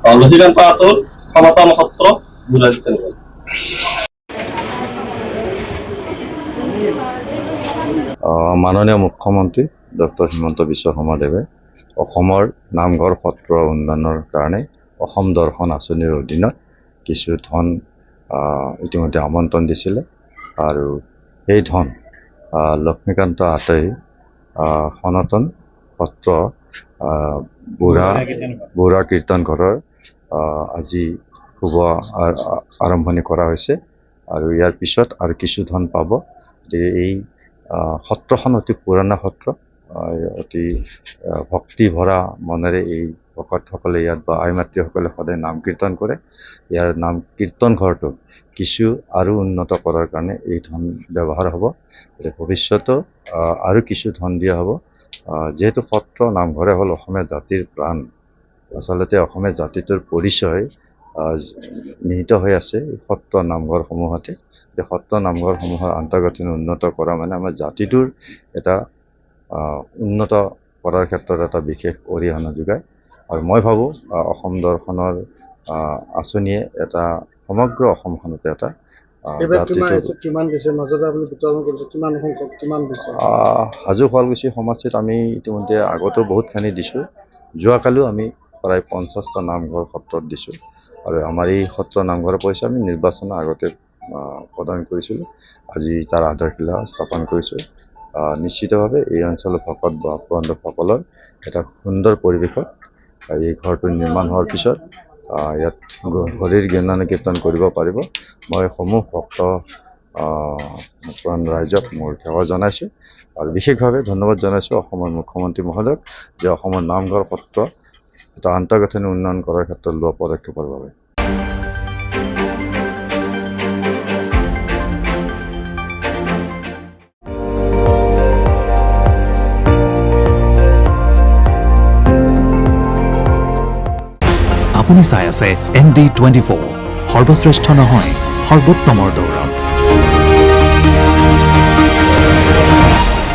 লক্ষ্মীকান্ত আতুল ক্ষমতা নক্ষত্ৰ বুড়াদিত্য মাননীয় মুখ্যমন্ত্ৰী ডক্টৰ হিমন্ত বিশ্ব শৰ্মাদেৱে অসমৰ নামঘৰ সত্ৰ উন্নয়নৰ কাৰণে অসম দৰ্শন আঁচনিৰ অধীনত কিছু ধন ইতিমধ্যে আমন্ত্ৰণ দিছিলে আৰু সেই ধন লক্ষ্মীকান্ত আতাই সনাতন সত্ৰ বুঢ়া কীৰ্তন ঘৰৰ আজি শুভ আৰম্ভণি কৰা হৈছে আৰু ইয়াৰ পিছত আৰু কিছু ধন পাব। এই সত্ৰখন অতি পুৰণা সত্ৰ, অতি ভক্তি ভৰা মনেৰে এই ভকতসকলে ইয়াত বা আই মাতৃসকলে সদায় নাম কীৰ্তন কৰে। ইয়াৰ নাম কীৰ্তন ঘৰটো কিছু আৰু উন্নত কৰাৰ কাৰণে এই ধন ব্যৱহাৰ হ'ব। ভৱিষ্যতেও আৰু কিছু ধন দিয়া হ'ব। যিহেতু সত্ৰ নামঘৰে হ'ল অসমীয়া জাতিৰ প্ৰাণ, আচলতে অসমীয়া জাতিটোৰ পৰিচয় নিহিত হৈ আছে সত্ৰ নামঘৰসমূহতে। সত্ৰ নামঘৰসমূহৰ আন্তঃগাঁথনি উন্নত কৰা মানে আমাৰ জাতিটোৰ এটা উন্নত কৰাৰ ক্ষেত্ৰত এটা বিশেষ অৰিহণা যোগায়। আৰু মই ভাবোঁ অসম দৰ্শনৰ আঁচনিয়ে এটা সমগ্ৰ অসমখনতে এটা হাজো শুৱালকুছি সমষ্টিত আমি ইতিমধ্যে আগতেও বহুতখিনি দিছোঁ। যোৱাকালিও আমি প্ৰায় 50টা নামঘৰ সত্ৰত দিছোঁ আৰু আমাৰ এই সত্ৰ নামঘৰৰ পইচা আমি নিৰ্বাচনৰ আগতে প্ৰদান কৰিছিলোঁ। আজি তাৰ আধাৰশিলা স্থাপন কৰিছোঁ। নিশ্চিতভাৱে এই অঞ্চলৰ ভকত বান্ধৱসকলৰ এটা সুন্দৰ পৰিৱেশত এই ঘৰটো নিৰ্মাণ হোৱাৰ পিছত ইয়াত হৰিৰ গুণানুকীৰ্তন কৰিব পাৰিব। মই সমূহ ভক্ত ৰাইজক মোৰ সেৱা জনাইছোঁ আৰু বিশেষভাৱে ধন্যবাদ জনাইছোঁ অসমৰ মুখ্যমন্ত্ৰী মহোদয়ক যে অসমৰ নামঘৰ সত্ৰ এটা আন্তঃগাঁথনি উন্নয়ন কৰাৰ ক্ষেত্ৰত লোৱা পদক্ষেপৰ বাবে। আপুনি চাই আছে ND24, সৰ্বশ্ৰেষ্ঠ নহয় সৰ্বোত্তমৰ দৌৰ।